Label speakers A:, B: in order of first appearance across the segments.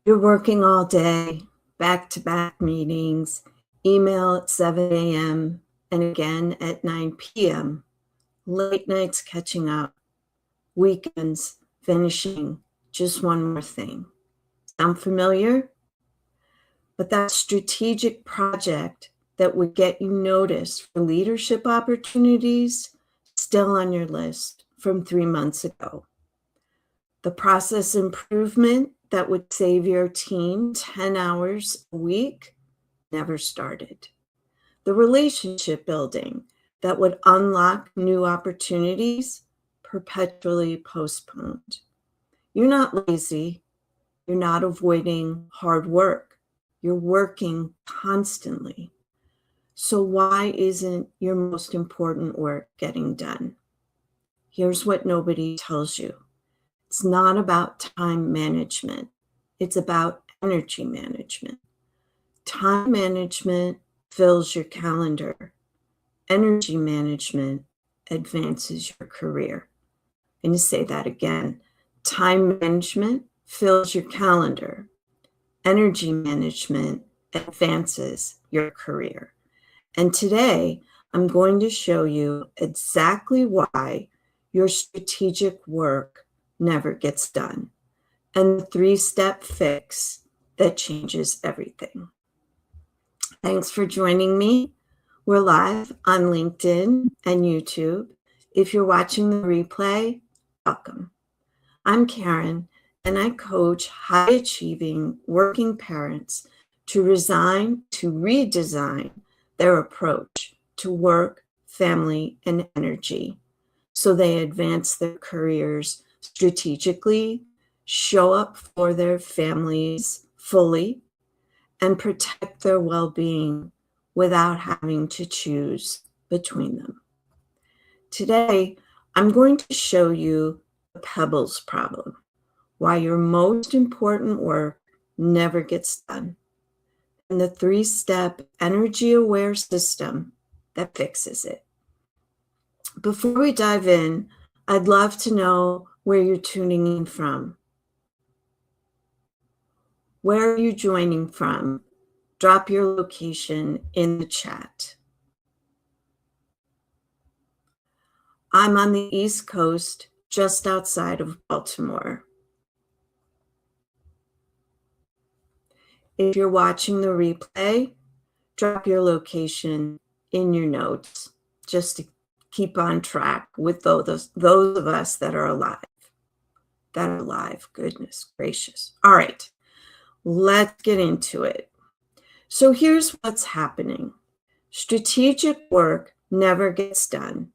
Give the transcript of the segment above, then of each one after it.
A: You're working all day, back-to-back meetings, email at 7 a.m., and again at 9 p.m., late nights catching up, weekends finishing just one more thing. Sound familiar? But that strategic project that would get you noticed for leadership opportunities still on your list from 3 months ago. The process improvement that would save your team 10 hours a week never started. The relationship building that would unlock new opportunities perpetually postponed. You're not lazy. You're not avoiding hard work. You're working constantly. So why isn't your most important work getting done? Here's what nobody tells you. It's not about time management. It's about energy management. Time management fills your calendar. Energy management advances your career. I'm going to say that again. Time management fills your calendar. Energy management advances your career. And today, I'm going to show you exactly why your strategic work never gets done, and the 3-step fix that changes everything. Thanks for joining me. We're live on LinkedIn and YouTube. If you're watching the replay, welcome. I'm Karen, and I coach high-achieving working parents to redesign their approach to work, family, and energy so they advance their careers strategically, show up for their families fully, and protect their well-being without having to choose between them. Today, I'm going to show you the pebbles problem, why your most important work never gets done, and the 3-step energy-aware system that fixes it. Before we dive in, I'd love to know where you're tuning in from. Where are you joining from? Drop your location in the chat. I'm on the East Coast, just outside of Baltimore. If you're watching the replay, drop your location in your notes just to keep on track with those of us that are alive. Goodness gracious. All right, let's get into it. So here's what's happening. Strategic work never gets done,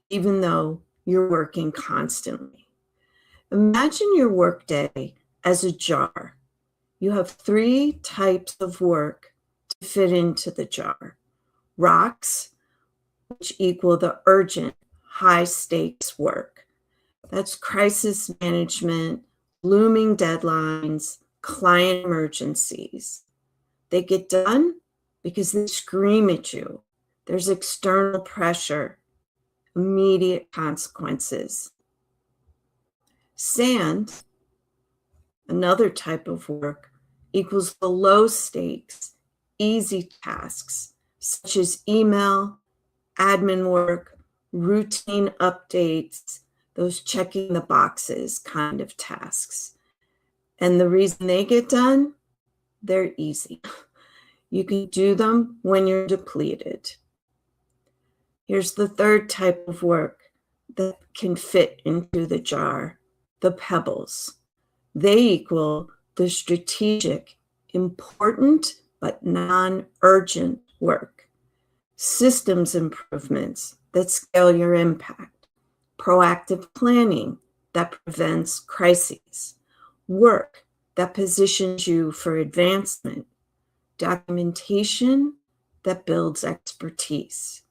A: even though you're working constantly. Imagine your workday as a jar. You have 3 types of work to fit into the jar. Rocks, which equal the urgent, high-stakes work. That's crisis management, looming deadlines, client emergencies. They get done because they scream at you. There's external pressure, immediate consequences. Sand, another type of work, equals the low stakes, easy tasks, such as email, admin work, routine updates, those checking the boxes kind of tasks. And the reason they get done, they're easy. You can do them when you're depleted. Here's the 3rd type of work that can fit into the jar, the pebbles. They equal the strategic, important, but non-urgent work. Systems improvements that scale your impact. Proactive planning that prevents crises. Work that positions you for advancement. Documentation that builds expertise.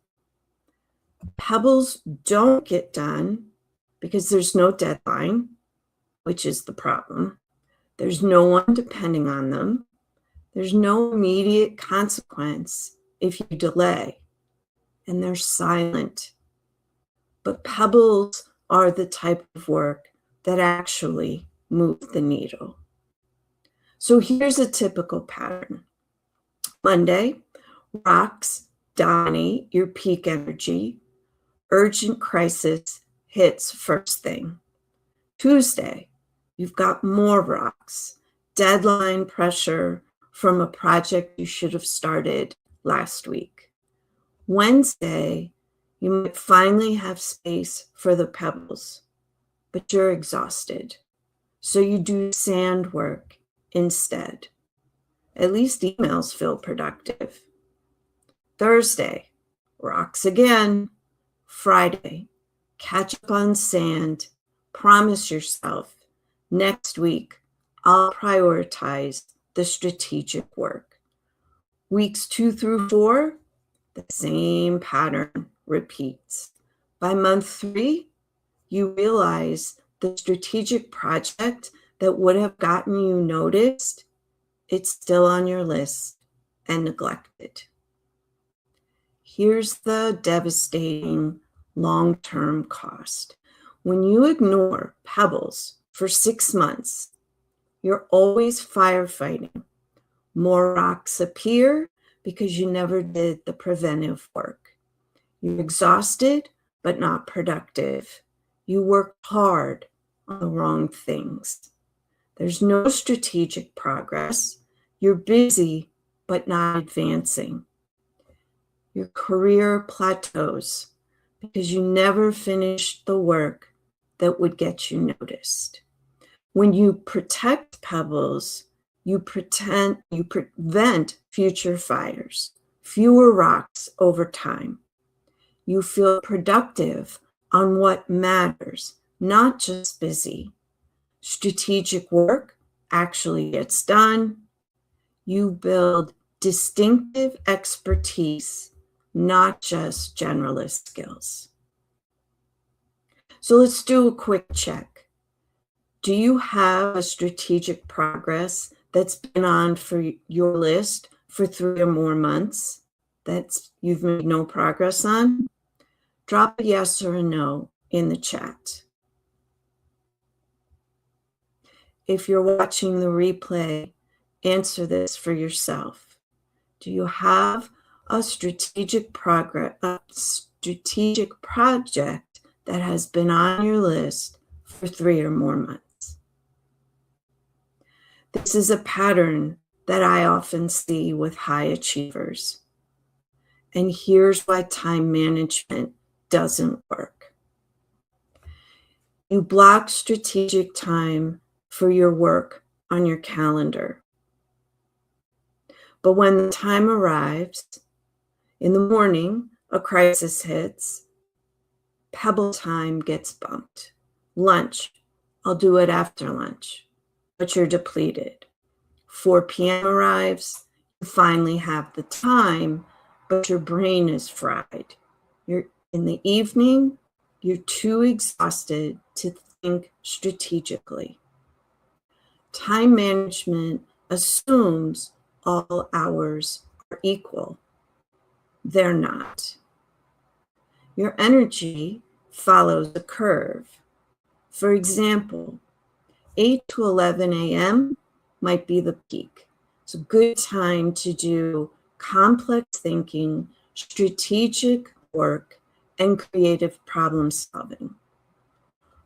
A: Pebbles don't get done because there's no deadline, which is the problem. There's no one depending on them. There's no immediate consequence if you delay, and they're silent. But pebbles are the type of work that actually move the needle. So here's a typical pattern. Monday, rocks dominate your peak energy. Urgent crisis hits first thing. Tuesday, you've got more rocks, deadline pressure from a project you should have started last week. Wednesday, you might finally have space for the pebbles, but you're exhausted. So you do sand work instead. At least emails feel productive. Thursday, rocks again. Friday, catch up on sand. Promise yourself, next week, I'll prioritize the strategic work. Weeks 2 through 4, the same pattern repeats. By month 3, you realize the strategic project that would have gotten you noticed, it's still on your list and neglected. Here's the devastating long-term cost. When you ignore pebbles for 6 months, you're always firefighting. More rocks appear because you never did the preventive work. You're exhausted, but not productive. You work hard on the wrong things. There's no strategic progress. You're busy, but not advancing. Your career plateaus because you never finished the work that would get you noticed. When you protect pebbles, you prevent future fires, fewer rocks over time. You feel productive on what matters, not just busy. Strategic work actually gets done. You build distinctive expertise, not just generalist skills. So let's do a quick check. Do you have a strategic progress that's been on for your list for 3 or more months that you've made no progress on? Drop a yes or a no in the chat. If you're watching the replay, answer this for yourself. Do you have a strategic project that has been on your list for 3 or more months? This is a pattern that I often see with high achievers. And here's why time management doesn't work. You block strategic time for your work on your calendar. But when the time arrives, in the morning, a crisis hits, pebble time gets bumped. Lunch, I'll do it after lunch, but you're depleted. 4 p.m. arrives, you finally have the time, but your brain is fried. In the evening, you're too exhausted to think strategically. Time management assumes all hours are equal. They're not. Your energy follows a curve. For example, 8 to 11 a.m. might be the peak. It's a good time to do complex thinking, strategic work, and creative problem solving.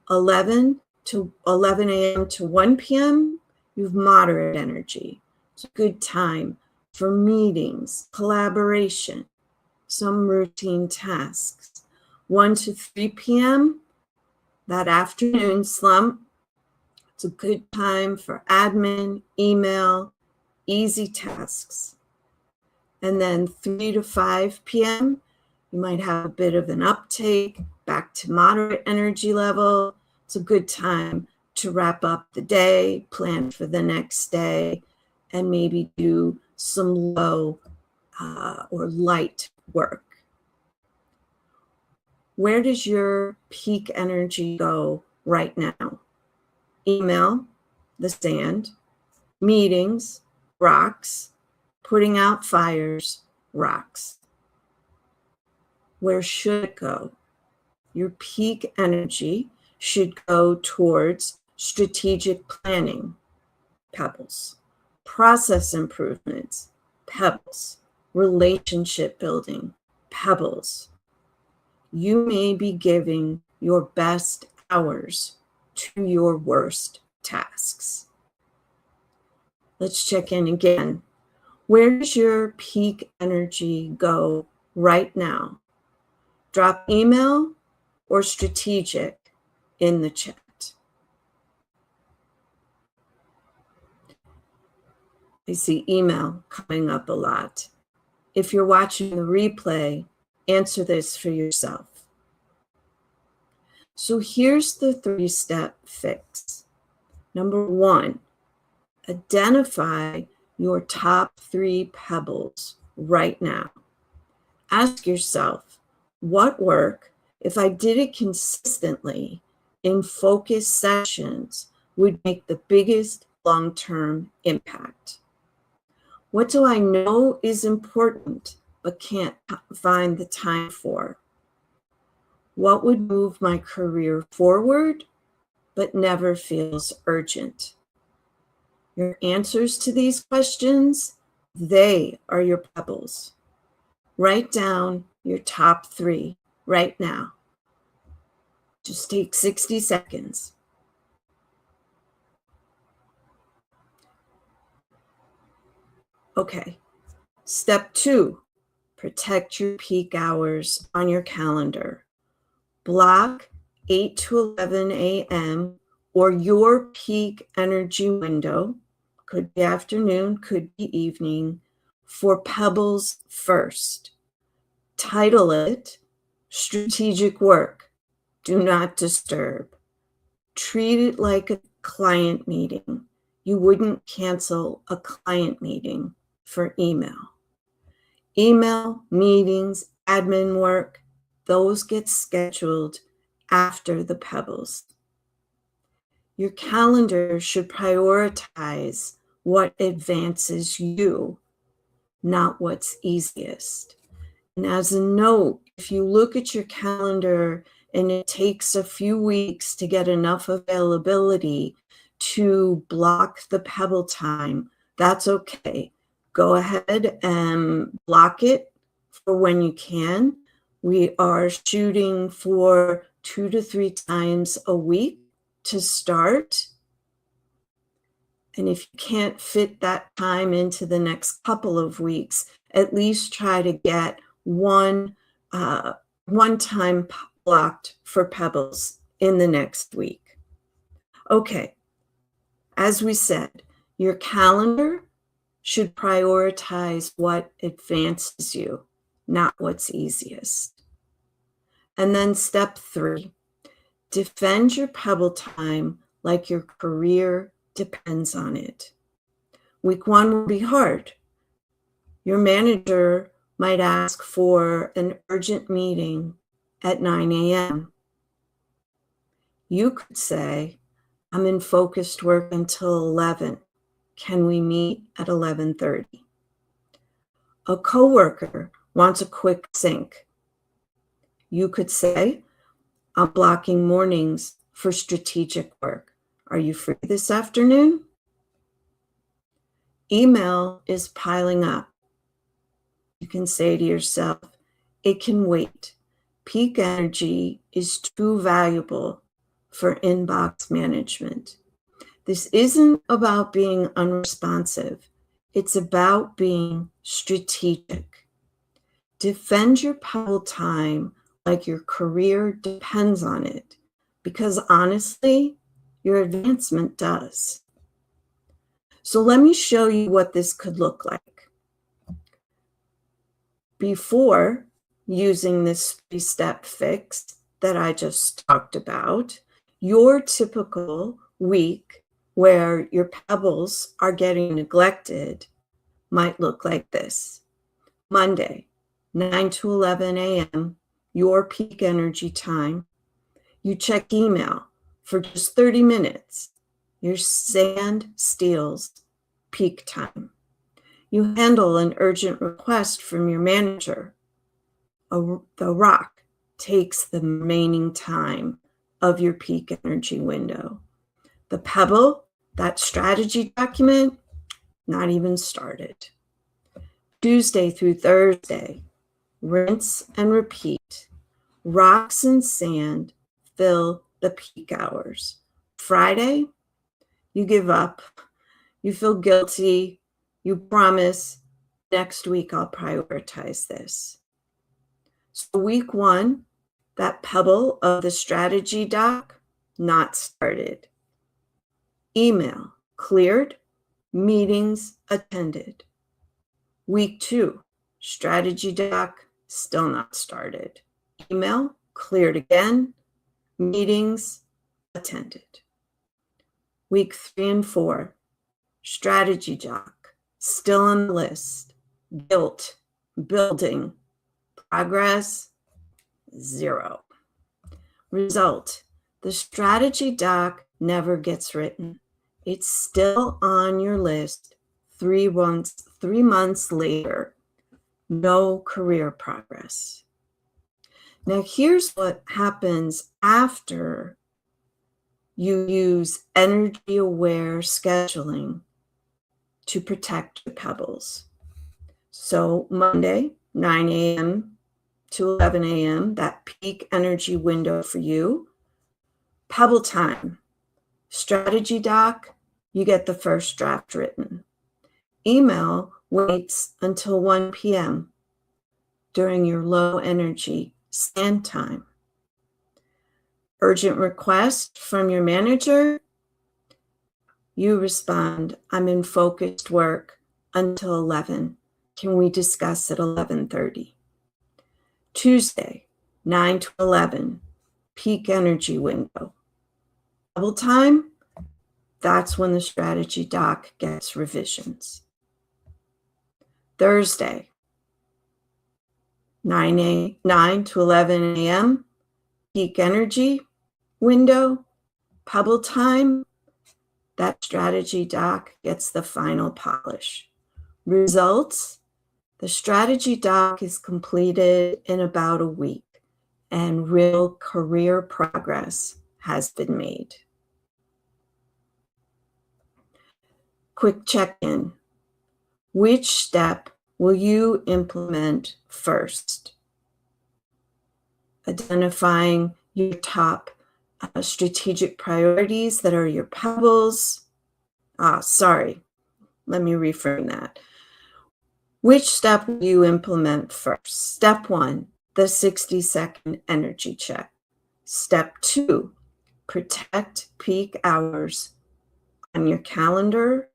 A: 11 a.m. to 1 p.m., you have moderate energy. It's a good time for meetings, collaboration, some routine tasks. 1 to 3 p.m., that afternoon slump, it's a good time for admin, email, easy tasks. And then 3 to 5 p.m., you might have a bit of an uptake, back to moderate energy level. It's a good time to wrap up the day, plan for the next day, and maybe do some low or light work. Where does your peak energy go right now? Email, the sand, meetings, rocks, putting out fires, rocks. Where should it go? Your peak energy should go towards strategic planning, pebbles. Process improvements, pebbles. Relationship building, pebbles. You may be giving your best hours to your worst tasks. Let's check in again. Where does your peak energy go right now? Drop email or strategic in the chat. I see email coming up a lot. If you're watching the replay, answer this for yourself. So here's the 3-step fix. Number 1, identify your top 3 pebbles right now. Ask yourself, what work, if I did it consistently in focused sessions, would make the biggest long-term impact? What do I know is important but can't find the time for? What would move my career forward but never feels urgent? Your answers to these questions, they are your pebbles. Write down your top 3 right now. Just take 60 seconds. Okay. Step 2, protect your peak hours on your calendar. Block 8 to 11 a.m. or your peak energy window, could be afternoon, could be evening, for pebbles first. Title it Strategic Work. Do not disturb. Treat it like a client meeting. You wouldn't cancel a client meeting for email. Email, meetings, admin work, those get scheduled after the pebbles. Your calendar should prioritize what advances you, not what's easiest. And as a note, if you look at your calendar and it takes a few weeks to get enough availability to block the pebble time, that's okay. Go ahead and block it for when you can. We are shooting for 2 to 3 times a week to start. And if you can't fit that time into the next couple of weeks, at least try to get one time blocked for pebbles in the next week. Okay, as we said, your calendar should prioritize what advances you, not what's easiest. And then step 3, defend your pebble time like your career depends on it. Week 1 will be hard. Your manager might ask for an urgent meeting at 9 a.m. You could say, I'm in focused work until 11. Can we meet at 11:30? A coworker wants a quick sync. You could say, I'm blocking mornings for strategic work. Are you free this afternoon? Email is piling up. You can say to yourself, it can wait. Peak energy is too valuable for inbox management. This isn't about being unresponsive. It's about being strategic. Defend your pebble time like your career depends on it, because honestly, your advancement does. So let me show you what this could look like. Before using this 3-step fix that I just talked about, your typical week where your pebbles are getting neglected might look like this. Monday, 9 to 11 a.m., your peak energy time. You check email for just 30 minutes. Your sand steals peak time. You handle an urgent request from your manager. The rock takes the remaining time of your peak energy window. The pebble, that strategy document, not even started. Tuesday through Thursday, rinse and repeat. Rocks and sand fill the peak hours. Friday, you give up. You feel guilty. You promise, next week I'll prioritize this. So week 1, that pebble of the strategy doc, not started. Email, cleared. Meetings, attended. Week 2, strategy doc, still not started. Email, cleared again. Meetings, attended. Week 3 and 4, strategy doc, still on the list. Guilt, building. Progress, 0. Result, the strategy doc never gets written. It's still on your list 3 months later. No career progress. Now, here's what happens after you use energy-aware scheduling to protect your pebbles. So Monday, 9 a.m. to 11 a.m., that peak energy window for you. Pebble time. Strategy doc, you get the first draft written. Email waits until 1 p.m. during your low energy stand time. Urgent request from your manager, you respond, I'm in focused work until 11. Can we discuss at 11:30? Tuesday, 9 to 11, peak energy window. Double time, that's when the strategy doc gets revisions. Thursday, 9 to 11 a.m., peak energy window, pebble time, that strategy doc gets the final polish. Results, the strategy doc is completed in about a week and real career progress has been made. Quick check-in. Which step will you implement first? Identifying your top strategic priorities that are your pebbles. Let me reframe that. Which step will you implement first? Step 1, the 60-second energy check. Step 2, protect peak hours on your calendar.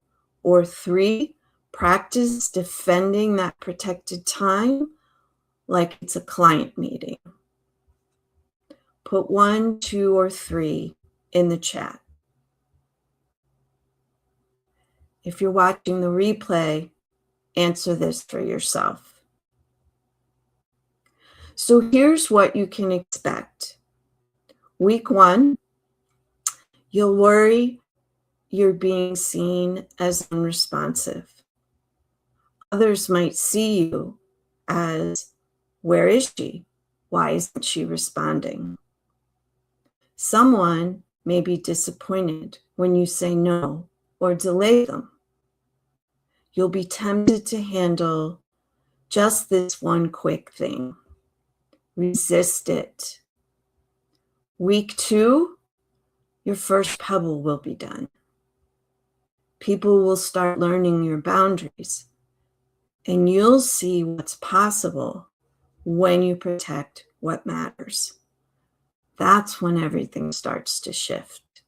A: Or 3, practice defending that protected time like it's a client meeting. Put 1, 2, or 3 in the chat. If you're watching the replay, answer this for yourself. So here's what you can expect. Week 1, you'll worry you're being seen as unresponsive. Others might see you as, where is she? Why isn't she responding? Someone may be disappointed when you say no or delay them. You'll be tempted to handle just this one quick thing. Resist it. Week 2, your first pebble will be done. People will start learning your boundaries, and you'll see what's possible when you protect what matters. That's when everything starts to shift.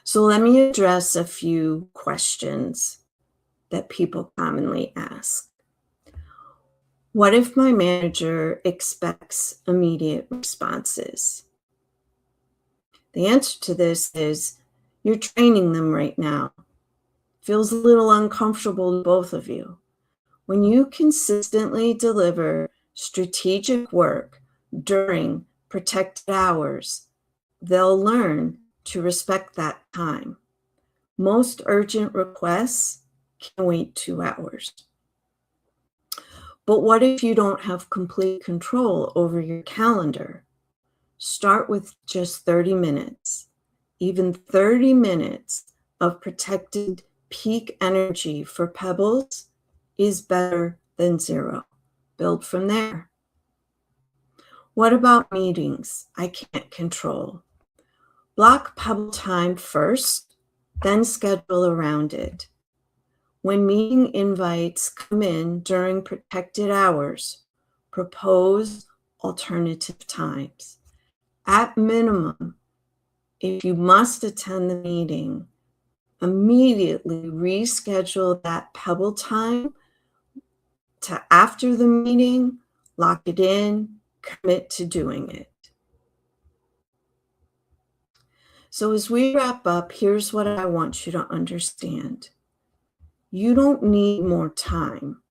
A: So let me address a few questions that people commonly ask. What if my manager expects immediate responses? The answer to this is you're training them right now. Feels a little uncomfortable to both of you. When you consistently deliver strategic work during protected hours, they'll learn to respect that time. Most urgent requests can wait 2 hours. But what if you don't have complete control over your calendar? Start with just 30 minutes. Even 30 minutes of protected peak energy for Pebbles is better than 0. Build from there. What about meetings I can't control? Block Pebble time first, then schedule around it. When meeting invites come in during protected hours, propose alternative times. At minimum, if you must attend the meeting, immediately reschedule that Pebble time to after the meeting, lock it in, commit to doing it. So as we wrap up, here's what I want you to understand. You don't need more time.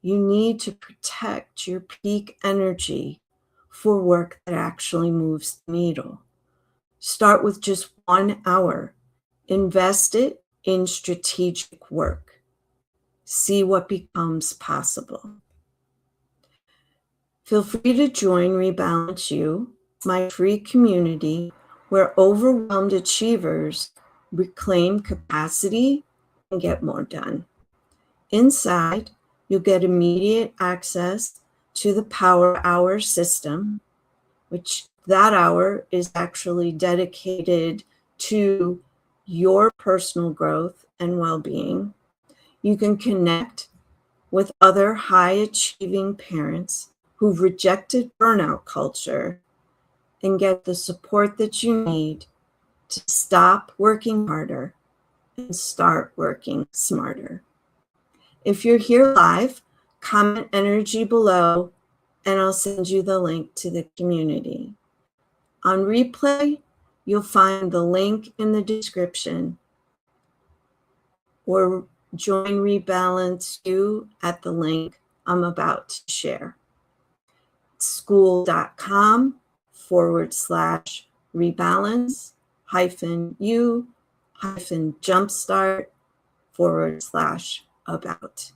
A: You need to protect your peak energy for work that actually moves the needle. Start with just 1 hour. Invest it in strategic work. See what becomes possible. Feel free to join Rebalance You, my free community where overwhelmed achievers reclaim capacity and get more done. Inside, you'll get immediate access to the Power Hour system, which that hour is actually dedicated to your personal growth and well-being. You can connect with other high-achieving parents who've rejected burnout culture and get the support that you need to stop working harder and start working smarter. If you're here live, comment energy below and I'll send you the link to the community. On replay, you'll find the link in the description or join Rebalance You at the link I'm about to share. school.com/rebalance-you-jumpstart/about.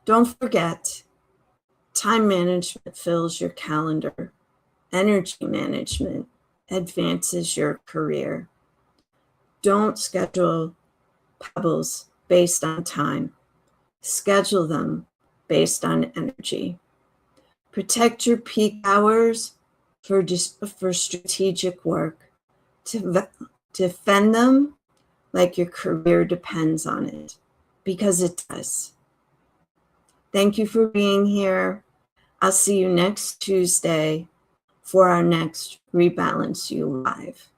A: Don't forget, time management fills your calendar. Energy management advances your career. Don't schedule Pebbles based on time. Schedule them based on energy. Protect your peak hours for strategic work. Defend them like your career depends on it, because it does. Thank you for being here. I'll see you next Tuesday for our next Rebalance You Live.